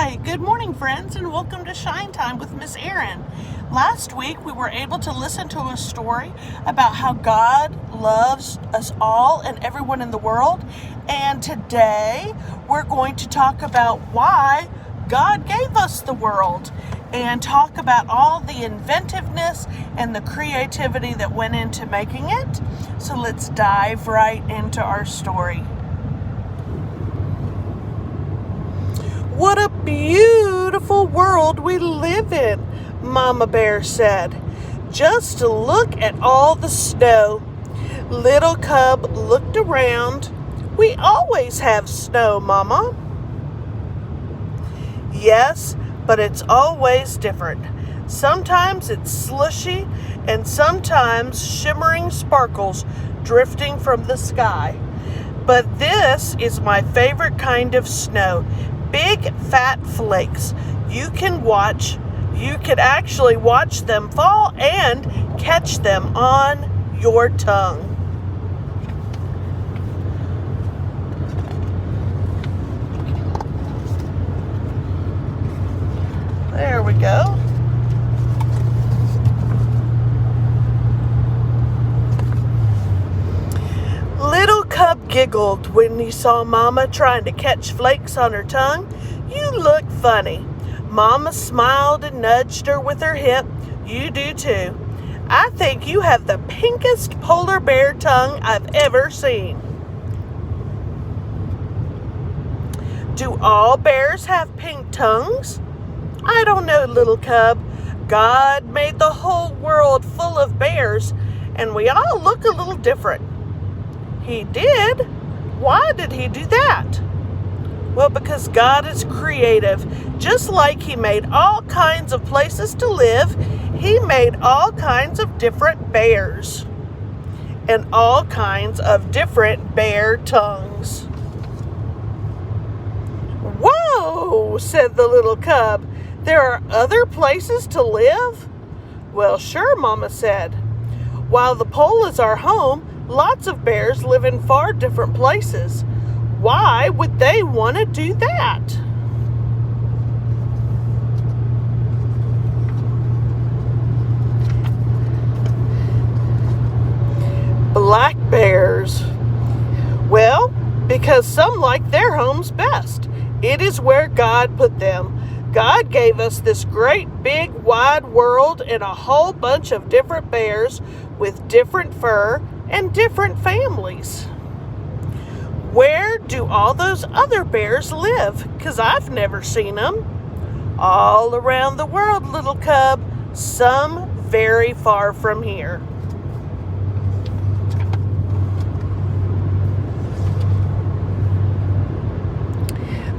Hi, good morning friends, and welcome to Shine Time with Miss Erin. Last week we were able to listen to a story about how God loves us all and everyone in the world, and today we're going to talk about why God gave us the world and talk about all the inventiveness and the creativity that went into making it. So let's dive right into our story. What a beautiful world we live in, Mama Bear said. Just look at all the snow. Little Cub looked around. We always have snow, Mama. Yes, but it's always different. Sometimes it's slushy and sometimes shimmering sparkles drifting from the sky. But this is my favorite kind of snow. Big fat flakes. You can actually watch them fall and catch them on your tongue. There we go. Little Cub giggled when he saw Mama trying to catch flakes on her tongue. You look funny. Mama smiled and nudged her with her hip. You do too. I think you have the pinkest polar bear tongue I've ever seen. Do all bears have pink tongues? I don't know, Little Cub. God made the whole world full of bears, and we all look a little different. He did? Why did he do that? Well, because God is creative. Just like he made all kinds of places to live, he made all kinds of different bears and all kinds of different bear tongues. Whoa, said the Little Cub. There are other places to live? Well, sure, Mama said. While the pole is our home, lots of bears live in far different places. Why would they want to do that? Black bears. Well, because some like their homes best. It is where God put them. God gave us this great big wide world and a whole bunch of different bears with different fur and different families. Where do all those other bears live? 'Cause I've never seen them. All around the world, Little Cub. Some very far from here.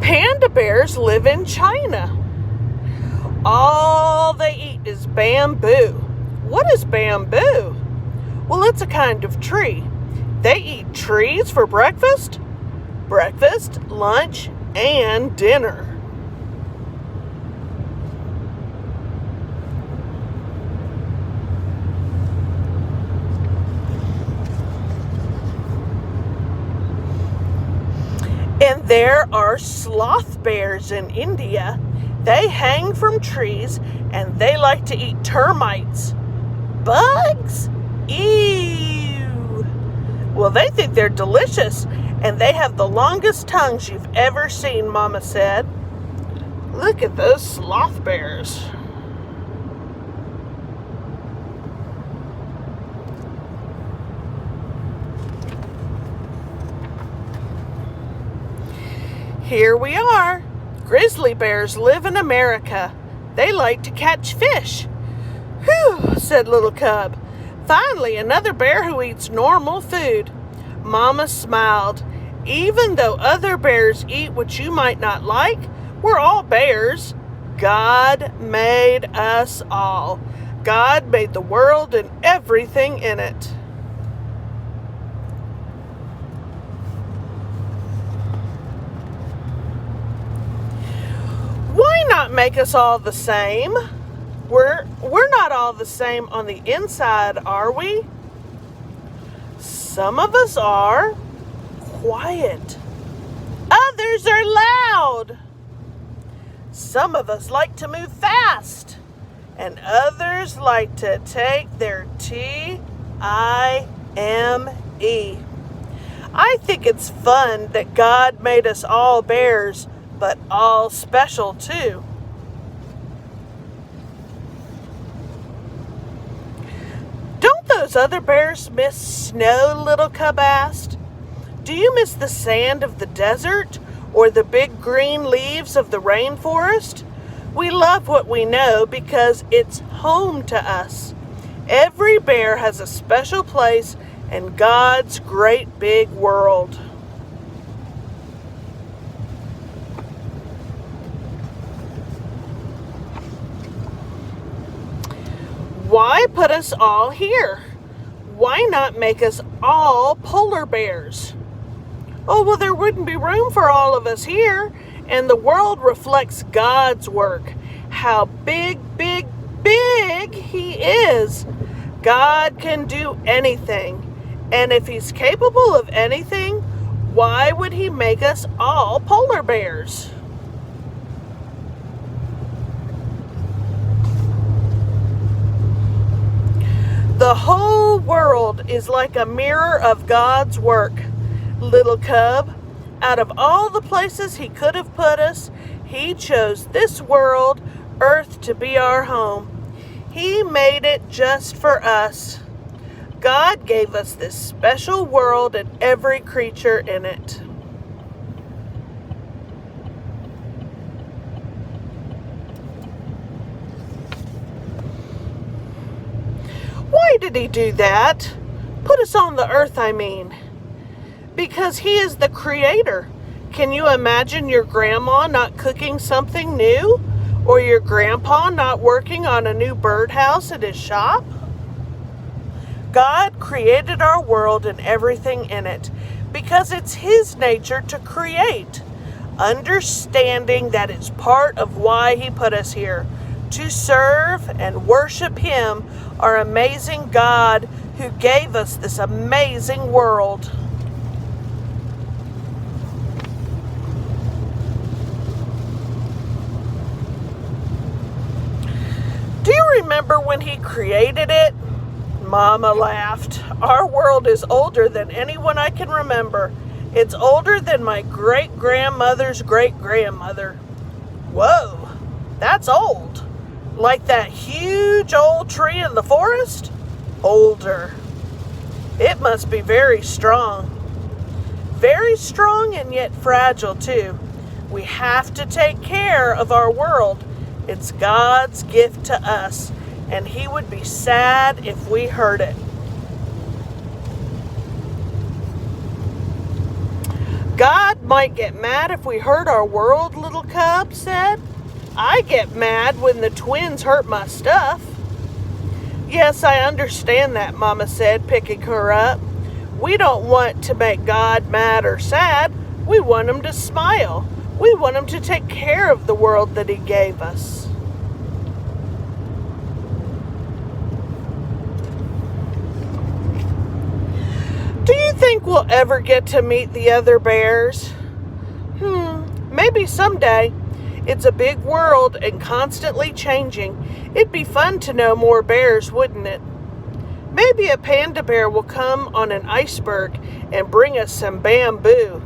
Panda bears live in China. All they eat is bamboo. What is bamboo? Well, it's a kind of tree. They eat trees for breakfast, lunch, and dinner. And there are sloth bears in India. They hang from trees and they like to eat termites. Bugs? Ew! Well, they think they're delicious, and they have the longest tongues you've ever seen, Mama said. Look at those sloth bears. Here we are. Grizzly bears live in America. They like to catch fish. Whew, said Little Cub. Finally, another bear who eats normal food. Mama smiled. Even though other bears eat what you might not like, we're all bears. God made us all. God made the world and everything in it. Why not make us all the same? We're not all the same on the inside, are we? Some of us are quiet. Others are loud. Some of us like to move fast, and others like to take their T-I-M-E. I think it's fun that God made us all bears, but all special too. Don't those other bears miss snow, Little Cub asked. Do you miss the sand of the desert or the big green leaves of the rainforest? We love what we know because it's home to us. Every bear has a special place in God's great big world. Why put us all here? Why not make us all polar bears? Oh, well, there wouldn't be room for all of us here, and the world reflects God's work. How big, big, big He is. God can do anything, and if He's capable of anything, why would He make us all polar bears? The whole world is like a mirror of God's work, Little Cub. Out of all the places He could have put us, He chose this world, Earth, to be our home. He made it just for us. God gave us this special world and every creature in it. Why did He do that? Put us on the earth, I mean. Because He is the Creator. Can you imagine your grandma not cooking something new? Or your grandpa not working on a new birdhouse at his shop? God created our world and everything in it because it's His nature to create. Understanding that is part of why He put us here, to serve and worship Him, our amazing God who gave us this amazing world. Do you remember when He created it? Mama laughed. Our world is older than anyone I can remember. It's older than my great-grandmother's great-grandmother. Whoa, that's old. Like that huge old tree in the forest? Older. It must be very strong. Very strong and yet fragile too. We have to take care of our world. It's God's gift to us, and He would be sad if we hurt it. God might get mad if we hurt our world, Little Cub said. I get mad when the twins hurt my stuff. Yes, I understand that, Mama said, picking her up. We don't want to make God mad or sad. We want Him to smile. We want Him to take care of the world that He gave us. Do you think we'll ever get to meet the other bears? Maybe someday. It's a big world and constantly changing. It'd be fun to know more bears, wouldn't it? Maybe a panda bear will come on an iceberg and bring us some bamboo.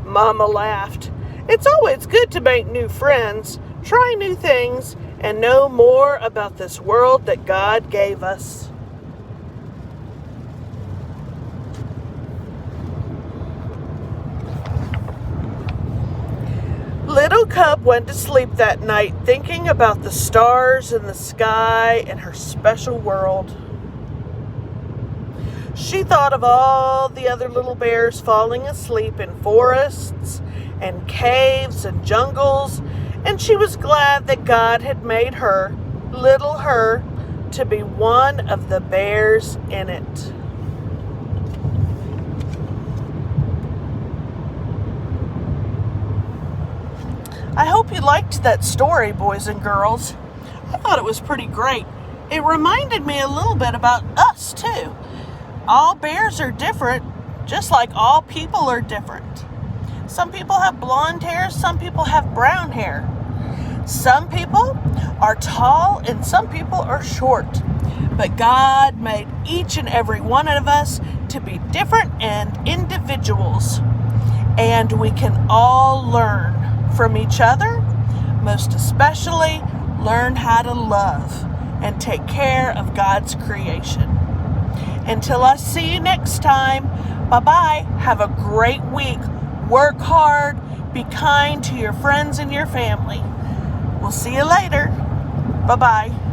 Mama laughed. It's always good to make new friends, try new things, and know more about this world that God gave us. Little Cub went to sleep that night thinking about the stars in the sky and her special world. She thought of all the other little bears falling asleep in forests and caves and jungles, and she was glad that God had made her, little her, to be one of the bears in it. I hope you liked that story, boys and girls. I thought it was pretty great. It reminded me a little bit about us, too. All bears are different, just like all people are different. Some people have blonde hair, some people have brown hair. Some people are tall and some people are short. But God made each and every one of us to be different and individuals. And we can all learn from each other, most especially learn how to love and take care of God's creation. Until I see you next time, bye-bye. Have a great week. Work hard. Be kind to your friends and your family. We'll see you later. Bye-bye.